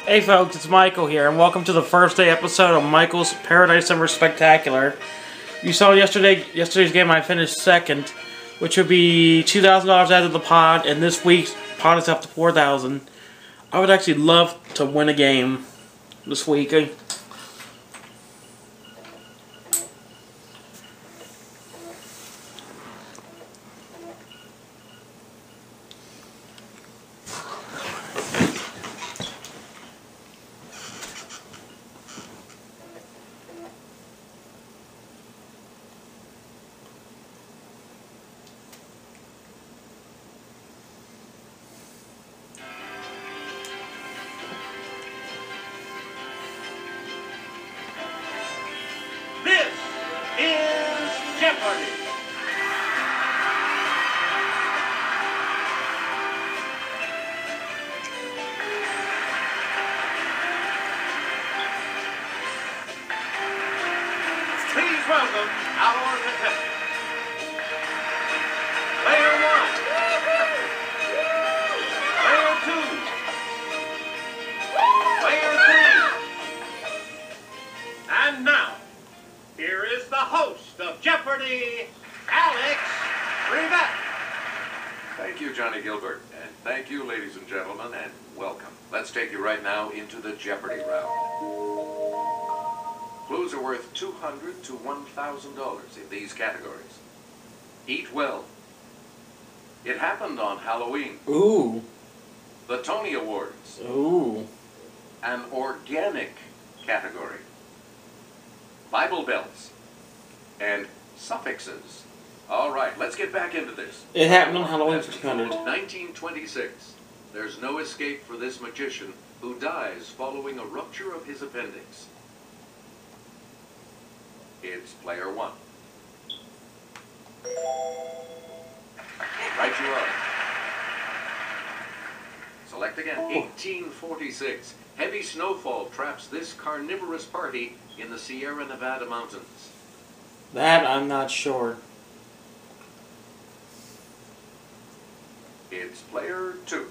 Hey folks, it's Michael here, and welcome to the first day episode of Michael's Paradise Summer Spectacular. You saw yesterday's game. I finished second, which would be $2,000 out of the pot, and this week's pot is up to $4,000. I would actually love to win a game this week. This is Jeoprady. Please welcome our contestants. Player 1. Player 2. Player 3. And now, here is the host of Jeopardy, Alex Rivette. Thank you, Johnny Gilbert, and thank you, ladies and gentlemen, and welcome. Let's take you right now into the Jeopardy round. Clues are worth $200 to $1,000 in these categories. Eat well. It happened on Halloween. Ooh. The Tony Awards. Ooh. An organic category. Bible belts. And suffixes. All right, let's get back into this. It happened on Halloween for 200. 1926. There's no escape for this magician who dies following a rupture of his appendix. It's player 1. Right you are. Select again. 1846. Heavy snowfall traps this carnivorous party in the Sierra Nevada mountains. That I'm not sure. It's player 2.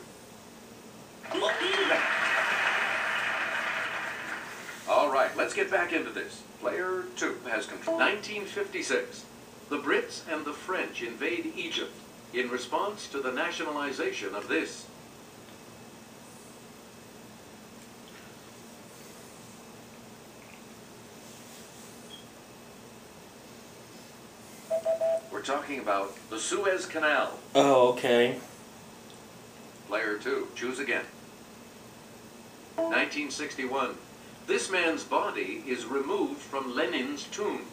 All right, let's get back into this. Player 2 has control. 1956. The Brits and the French invade Egypt in response to the nationalization of this. We're talking about the Suez Canal. Oh, okay. Player 2, choose again. 1961. This man's body is removed from Lenin's tomb.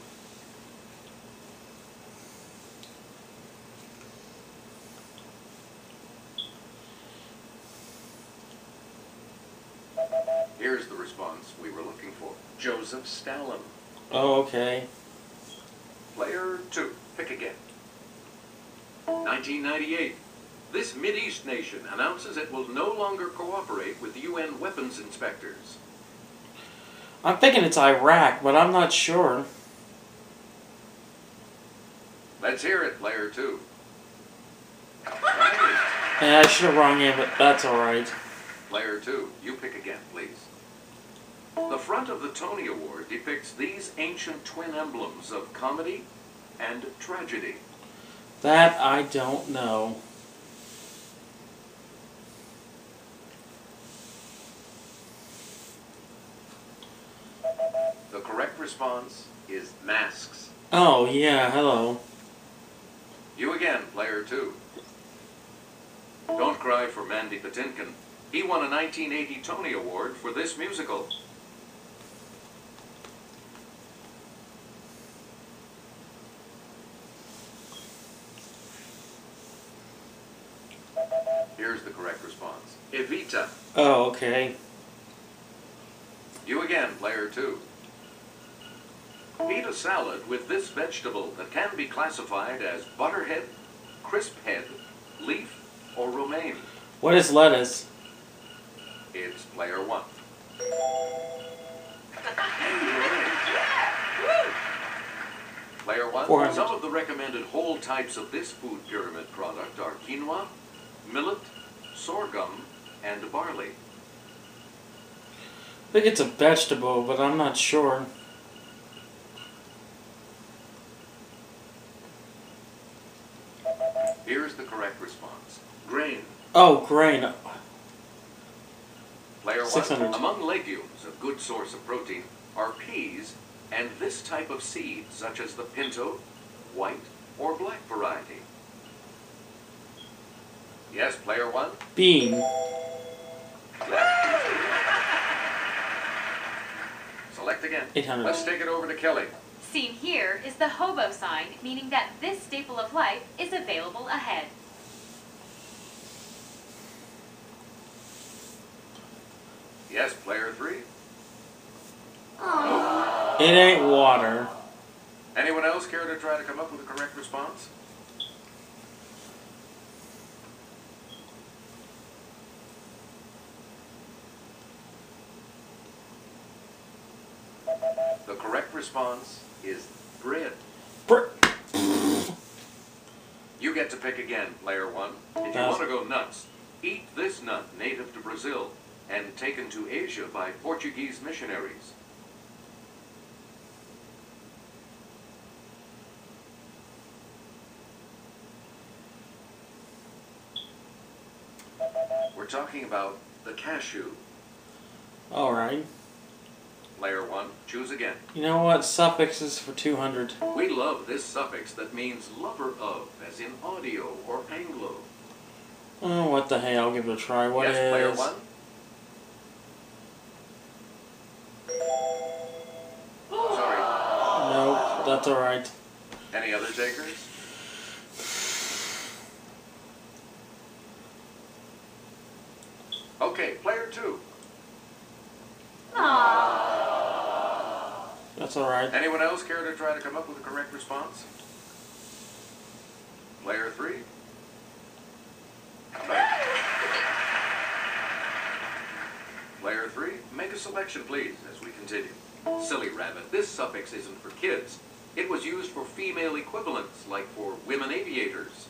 Here's the response we were looking for. Joseph Stalin. Oh, okay. Player 2, pick again. 1998. This Mideast nation announces it will no longer cooperate with UN weapons inspectors. I'm thinking it's Iraq, but I'm not sure. Let's hear it, player 2. Yeah, I should have wrong it, but that's alright. Player 2, you pick again, please. The front of the Tony Award depicts these ancient twin emblems of comedy and tragedy. That I don't know. The correct response is masks. Oh, yeah, hello. You again, player 2. Don't cry for Mandy Patinkin. He won a 1980 Tony Award for this musical. Here's the correct response. Evita. Oh, okay. You again, player 2. Eat a salad with this vegetable that can be classified as butterhead, crisphead, leaf, or romaine. What is lettuce? It's player 1. Player 1, 400. some of the recommended whole types of this food pyramid product are quinoa, millet, sorghum, and barley. think it's a vegetable, but I'm not sure. Here's the correct response. Grain. Oh, grain. Player 600. 1. Among legumes, a good source of protein are peas and this type of seed, such as the pinto, white, or black variety. Yes, player 1. Bean. Select again. 800. Let's take it over to Kelly. Seen here is the hobo sign, meaning that this staple of life is available ahead. Yes, player 3. Aww. It ain't water. Anyone else care to try to come up with a correct response? The correct response is bread. You get to pick again, player 1. If you want to go nuts, eat this nut native to Brazil and taken to Asia by Portuguese missionaries. We're talking about the cashew. Alright. Player 1, choose again. You know what? Suffix is for 200. We love this suffix that means lover of, as in audio or Anglo. Oh, what the hell? I'll give it a try. What Yes, is... player 1. Sorry. Nope, that's alright. Any other takers? Okay, player 2. That's alright. Anyone else care to try to come up with a correct response? Player 3. Player 3, make a selection please as we continue. Silly rabbit, this suffix isn't for kids. It was used for female equivalents, like for women aviators.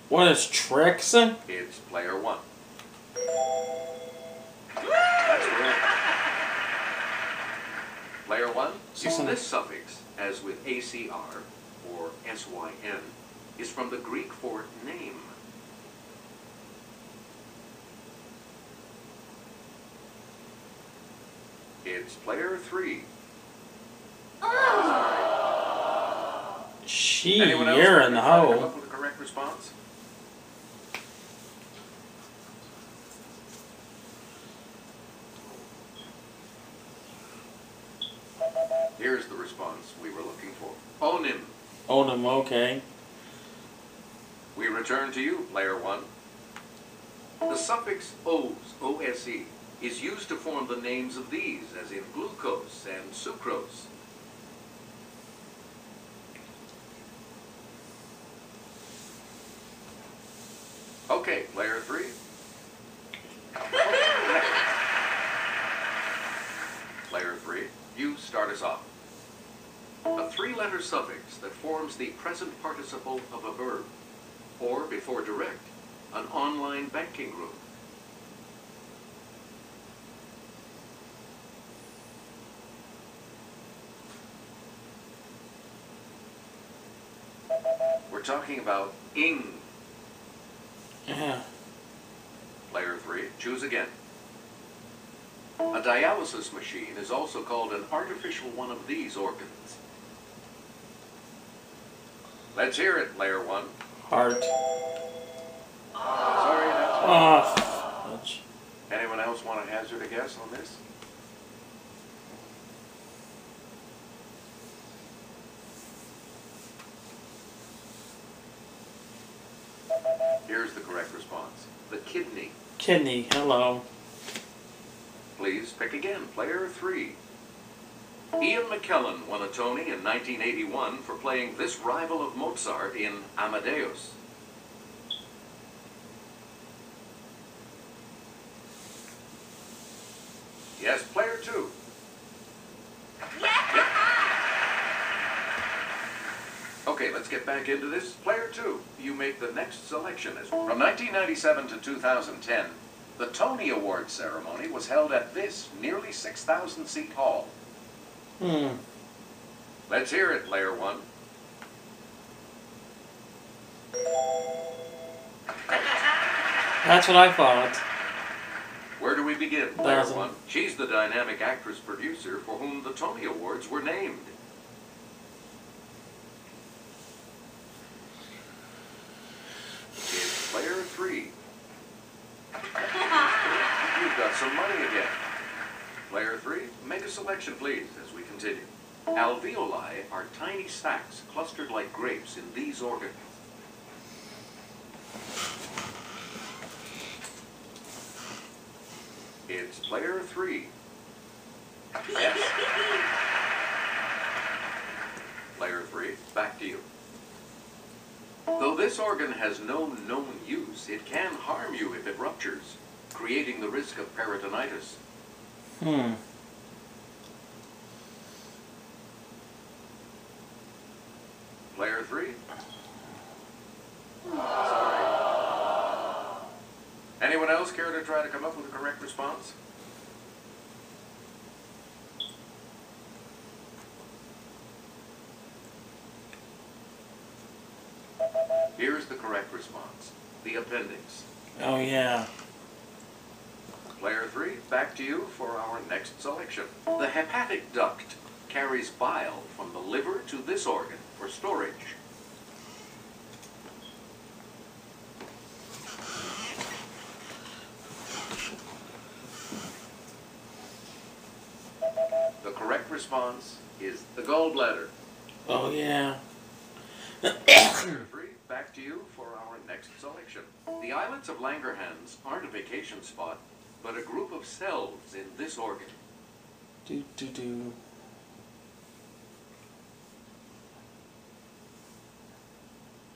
What is tricks? It's player 1. That's correct. Player 1, this suffix, as with ACR or SYN, is from the Greek for name. It's player 3. Anyone else You're in the try to come hole. up with a correct response? Here's the response we were looking for. Onim. Onim, okay. We return to you, player 1. The suffix "ose," O-S-E, is used to form the names of these, as in glucose and sucrose. Okay, player 3. Player 3, you start us off. A three-letter suffix that forms the present participle of a verb, or before direct, an online banking group. We're talking about ing. Yeah. Player 3, choose again. A dialysis machine is also called an artificial one of these organs. Let's hear it, player 1. Heart. Sorry, that's Oh, fudge. Anyone else want to hazard a guess on this? Here's the correct response. The kidney. Kidney, hello. Please pick again, player 3. Ian McKellen won a Tony in 1981 for playing this rival of Mozart in Amadeus. Yes, player 2. Yep. Okay, let's get back into this. Player 2, you make the next selection. From 1997 to 2010, The Tony Award ceremony was held at this nearly 6,000-seat hall. Let's hear it, Player One. That's what I thought. Where do we begin, Player 1,000. One? She's the dynamic actress-producer for whom the Tony Awards were named. It's Player Three. You've got some money again. Player Three, make a selection, please, as we continue. Alveoli are tiny sacs clustered like grapes in these organs. It's Player Three. Yes. Player Three, back to you. Though this organ has no known use, it can harm you if it ruptures, creating the risk of peritonitis. Player Three? Sorry. Anyone else care to try to come up with a correct response? Here's the correct response. The appendix. Oh, yeah. Player Three, back to you for our next selection. The hepatic duct carries bile from the liver to this organ for storage. The correct response is the gallbladder. Oh, yeah. Player Three, back to you for our next selection. The islets of Langerhans aren't a vacation spot, but a group of cells in this organ. Do.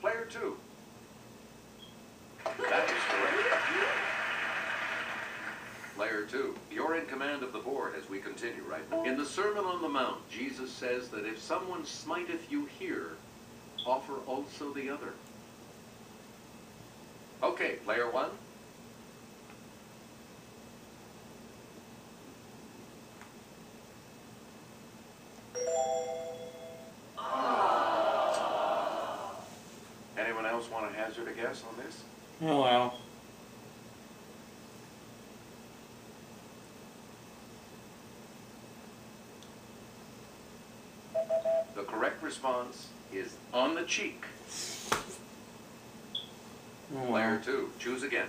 Player Two. That is correct. Player Two, you're in command of the board as we continue right now. In the Sermon on the Mount, Jesus says that if someone smiteth you here, offer also the other. Okay, Player One. Anyone else want to hazard a guess on this? Oh, well. The correct response is on the cheek. Player Two, choose again.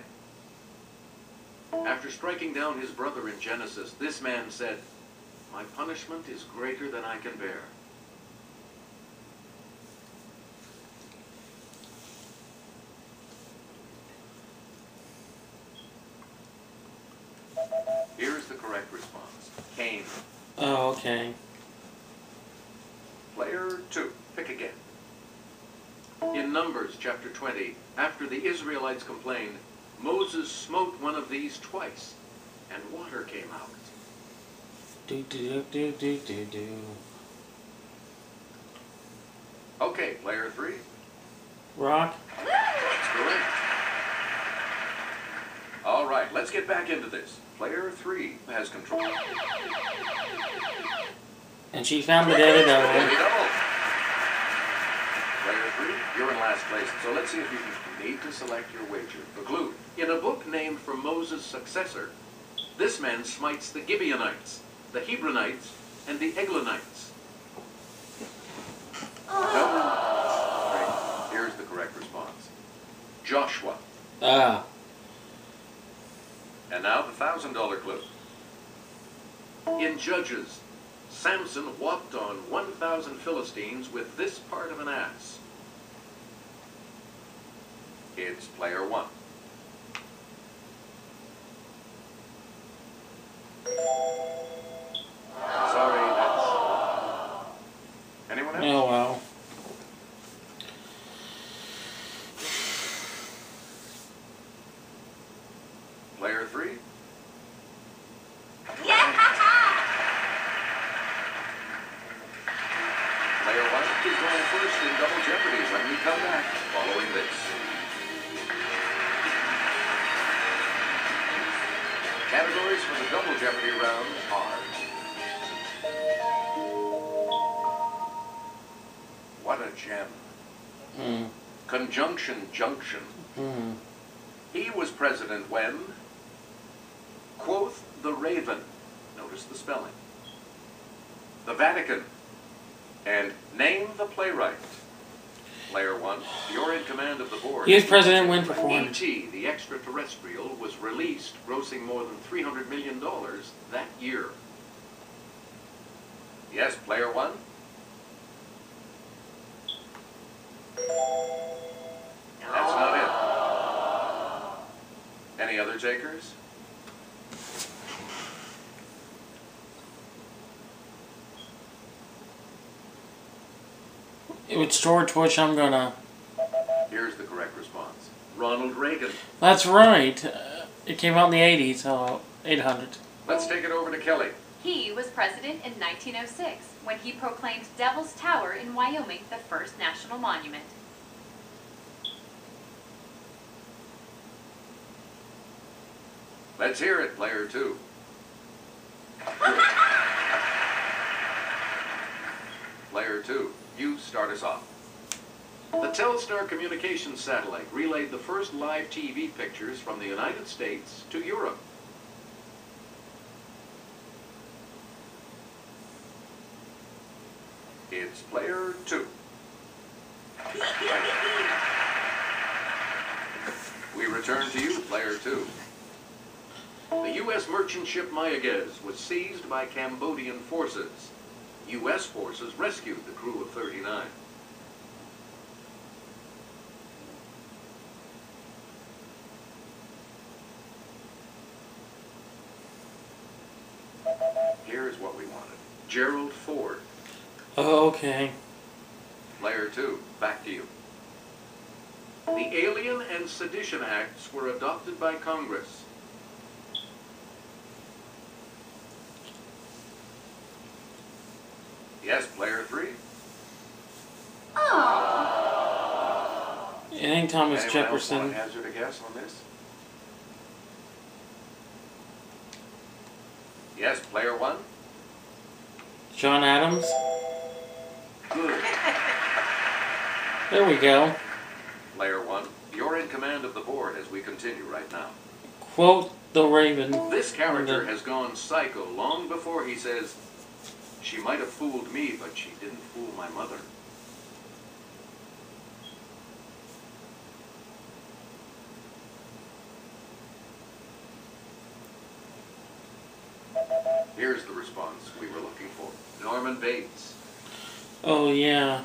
After striking down his brother in Genesis, this man said, "My punishment is greater than I can bear." Here's the correct response. Cain. Oh, okay. Player Two, pick again. In Numbers chapter 20, after the Israelites complained, Moses smote one of these twice, and water came out. Do. Okay, Player Three. Rock? That's correct. All right, let's get back into this. Player Three has control. And she found the Daily Daily Double. double. Player Three, you're in last place, so let's see if you need to select your wager. The clue. In a book named for Moses' successor, this man smites the Gibeonites, the Hebronites, and the Eglonites. No? Great. Here's the correct response. Joshua. Ah. And now the $1,000 clue. In Judges, Samson walked on 1,000 Philistines with this part of an ass. It's Player One. Sorry, that's... Anyone else? Oh, well. Player Three? Player One is going first in Double Jeopardy when we come back following this. double Jeopardy round are... What a gem. Conjunction junction. He was president when... Quoth the Raven. Notice the spelling. The Vatican. And name the playwright. Player 1, you're in command of the board. He was president when performed. E.T., the extraterrestrial, was released, grossing more than $300 million that year. Yes, player 1? That's not it. Any other takers? It's George Bush. I'm gonna. Here's the correct response. Ronald Reagan. That's right. It came out in the 80s, so 800. Let's take it over to Kelly. He was president in 1906 when he proclaimed Devil's Tower in Wyoming the first national monument. Let's hear it, player 2. Player 2, you start us off. The Telstar communications satellite relayed the first live TV pictures from the United States to Europe. It's player 2. We return to you, player 2. The U.S. merchant ship Mayaguez was seized by Cambodian forces. U.S. forces rescued the crew of 39. Here's what we wanted. Gerald Ford. Oh, okay. Player 2, back to you. The Alien and Sedition Acts were adopted by Congress. Yes, player 3. It ain't Thomas Anyone else Jefferson. want to hazard a guess on this? Yes, player 1. John Adams. Good. There we go. Player 1, you're in command of the board as we continue right now. Quote the Raven. This character has gone psycho long before he says, "She might have fooled me, but she didn't fool my mother." Here's the response we were looking for. Norman Bates. Oh, yeah.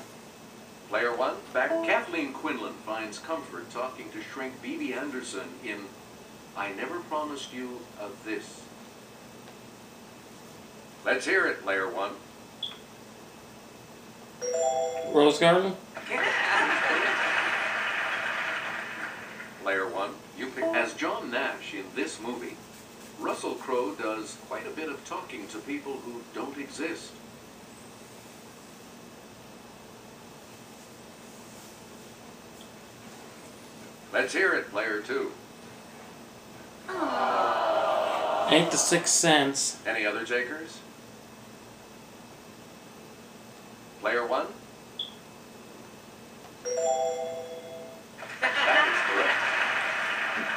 Player 1, back. Kathleen Quinlan finds comfort talking to shrink B.B. Anderson in I Never Promised You of This. Let's hear it, player 1. Rose Garden? Player 1, you pick. As John Nash in this movie, Russell Crowe does quite a bit of talking to people who don't exist. Let's hear it, player 2. Ain't the Sixth Sense. Any other takers? Player 1? That is correct.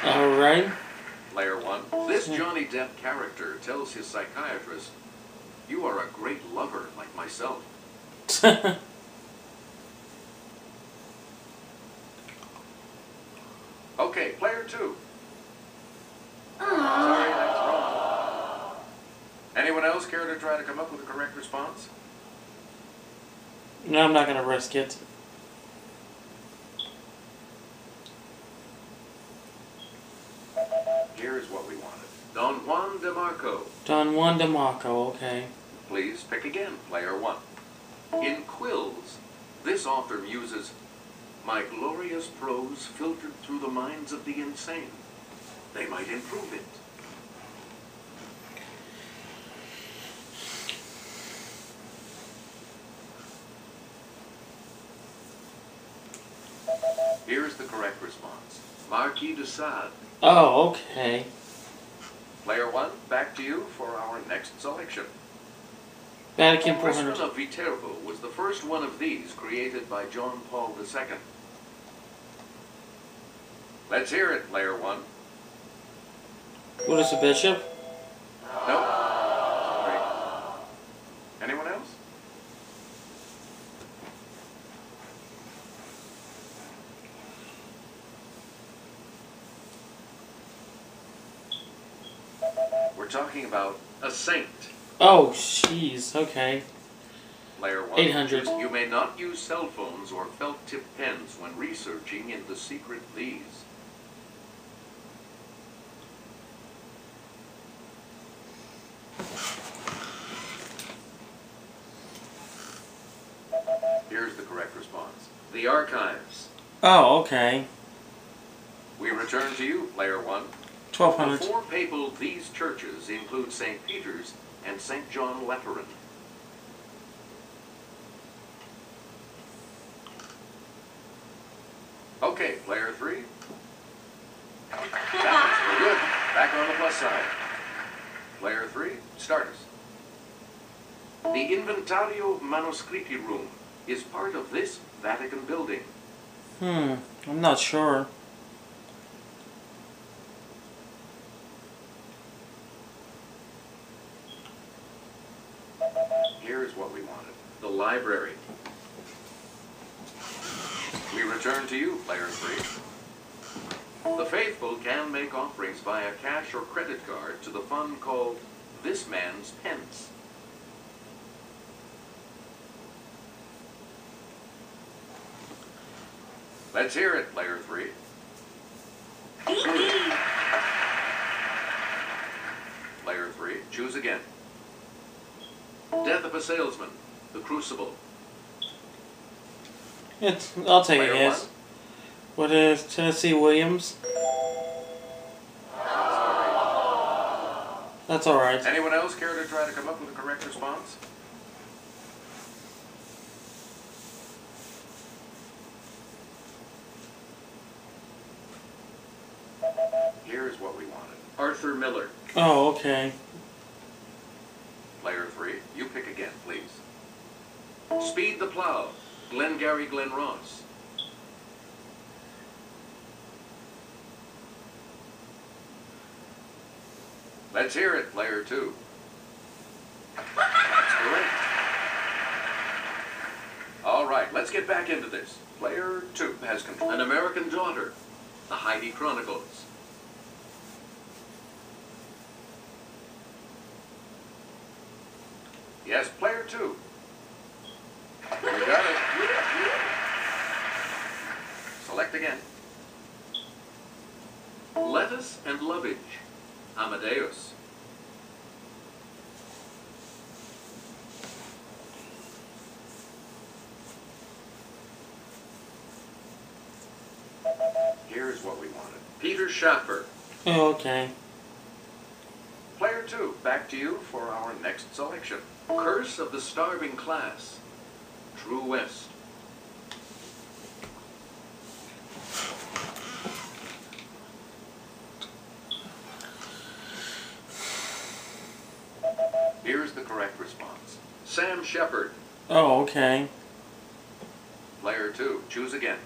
Alright. Player 1. This Johnny Depp character tells his psychiatrist, "You are a great lover like myself." Okay, player 2. Sorry, that's wrong. Anyone else care to try to come up with a correct response? No, I'm not gonna risk it. Here's what we wanted. Don Juan DeMarco. Don Juan DeMarco, okay. Please pick again, player 1. In Quills, this author muses, "My glorious prose filtered through the minds of the insane. They might improve it." Here's the correct response. Marquis de Sade. Oh, okay. Player 1, back to you for our next selection. Vatican Christian 400. of Viterbo was the first one of these created by John Paul II. Let's hear it, Player 1. What is a bishop? No? Sorry. Anyone else? We're talking about a saint. Oh, jeez. Okay. Player 1. 800. You may not use cell phones or felt-tip pens when researching into secret these. Here's the correct response. The archives. Oh, okay. We return to you, Player 1. 1200. The four papal these churches include St. Peter's and St. John Lateran. Okay, Player 3. That was good. Back on the plus side. Player 3, start us. The Inventario Manoscritti room is part of this Vatican building. I'm not sure. Here's what we wanted. The library. We return to you, Player 3. The faithful can make offerings via cash or credit card to the fund called This Man's Pence. Let's hear it, Player 3. Player 3, choose again. Death of a Salesman, The Crucible. I'll take Player a guess. 1. What is Tennessee Williams? That's alright. Anyone else care to try to come up with a correct response? Here's what we wanted. Arthur Miller. Oh, okay. Player 3, you pick again, please. Speed the Plow, Glengarry Glen Ross. Let's hear it, Player 2. That's correct. All right, let's get back into this. Player 2 has control. An American Daughter, The Heidi Chronicles. Yes, Player 2. You got it. Select again. Lettuce and Lovage, Amadeus. Here's what we wanted. Peter Schaffer. Oh, okay. Player 2, back to you for our next selection. Curse of the Starving Class, True West. Here's the correct response. Sam Shepard. Oh, okay. Player 2, choose again.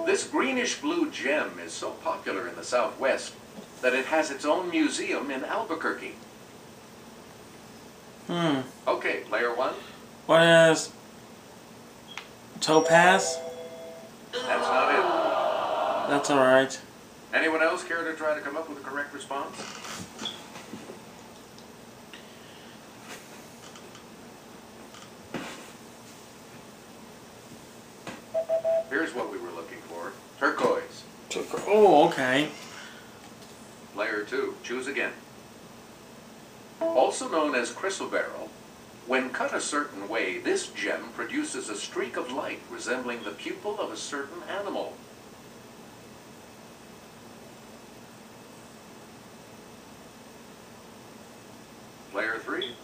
This greenish-blue gem is so popular in the Southwest that it has its own museum in Albuquerque. Okay, Player 1. What is Topaz? That's not it. That's alright. Anyone else care to try to come up with a correct response? Here's what we were looking for. Turquoise. Oh, okay. Player 2, choose again. Also known as chrysoberyl, when cut a certain way, this gem produces a streak of light resembling the pupil of a certain animal. Player 3.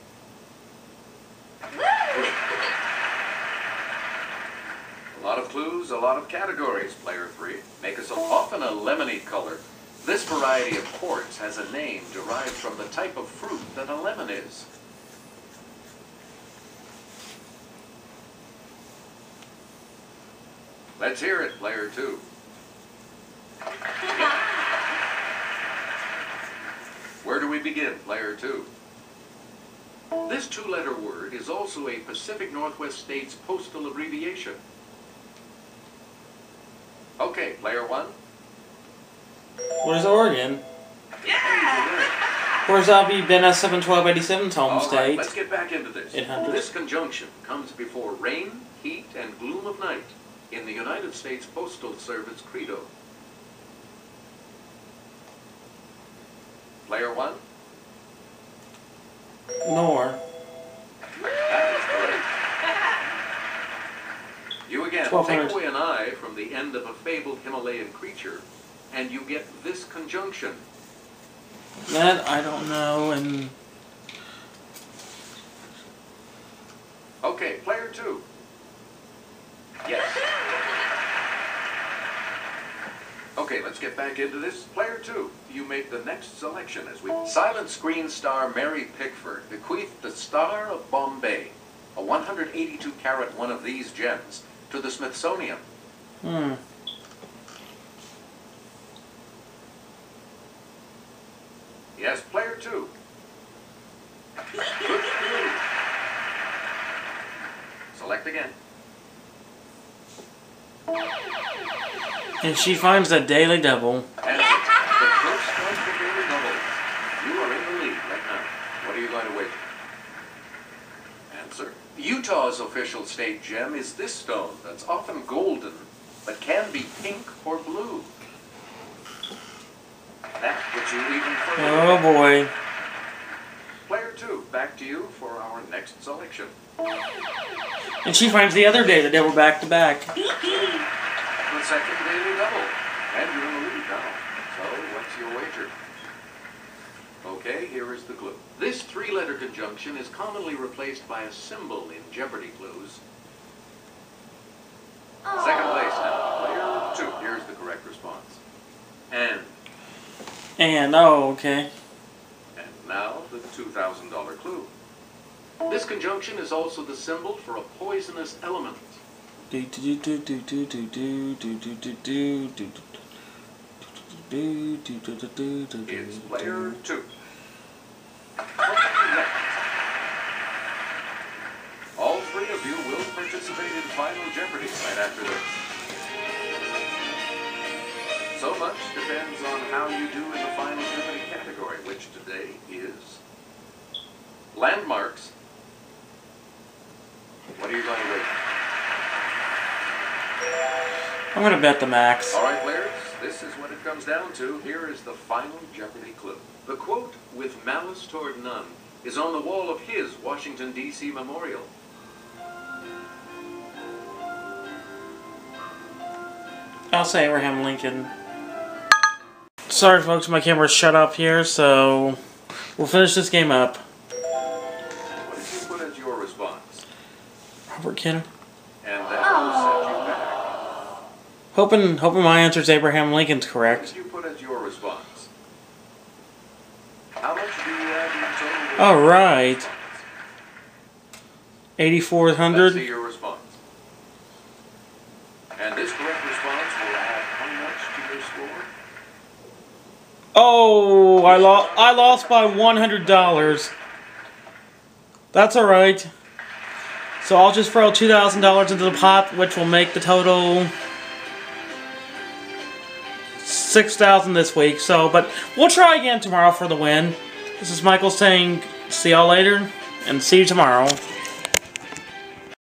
A lot of clues, a lot of categories, Player 3. Make us often a lemony color. This variety of quartz has a name derived from the type of fruit that a lemon is. Let's hear it, player 2. Where do we begin, player 2? This two-letter word is also a Pacific Northwest state's postal abbreviation. Okay, player 1. Where's Oregon? Where's Albie Ben S 71287's home All state? right, let's get back into this. 800. This conjunction comes before rain, heat, and gloom of night in the United States Postal Service credo. Player 1. Nor. That is correct. You again. 1200. Take away an I from the end of a fabled Himalayan creature, and you get this conjunction. That I don't know, and... Okay, player 2. Yes. Okay, let's get back into this. Player 2, you make the next selection as we... Silent screen star Mary Pickford bequeathed the Star of Bombay, a 182-carat one of these gems, to the Smithsonian. Yes, player 2. Good for you. Select again. And she finds the Daily Double. And the first of the Daily Double. You are in the lead right now. What are you going to wager? Answer. Utah's official state gem is this stone that's often golden, but can be pink or blue. That gets you even further. Oh boy. Player 2, back to you for our next selection. And she finds the other Daily Double back to back. The second Daily Double. And you're in the lead now. So, what's your wager? Okay, here is the clue. This three-letter conjunction is commonly replaced by a symbol in Jeopardy clues. Second place now. Player 2. Here's the correct response. And, oh, okay. And now, the $2,000 clue. This conjunction is also the symbol for a poisonous element. It's player 2. All three of you will participate in Final Jeopardy right after this. So much depends on how you do in the Final Jeopardy category, which today is landmarks. What are you going to rate? I'm gonna bet the max. All right, players, this is what it comes down to. Here is the Final Jeopardy clue. The quote, "with malice toward none," is on the wall of his Washington, D.C. memorial. I'll say Abraham Lincoln. Sorry folks, my camera's shut up here, so we'll finish this game up. What did you put as your response? Robert Kennedy. And that will set you back. Hoping my answer's Abraham Lincoln's What correct. did you put as your response? How much do you add in total? Alright. Let's see 8,400. your response. And this correct response will add how much to your score? Oh, I lost by $100. That's alright. So I'll just throw $2,000 into the pot, which will make the total $6,000 this week. So, but we'll try again tomorrow for the win. This is Michael saying, see y'all later, and see you tomorrow.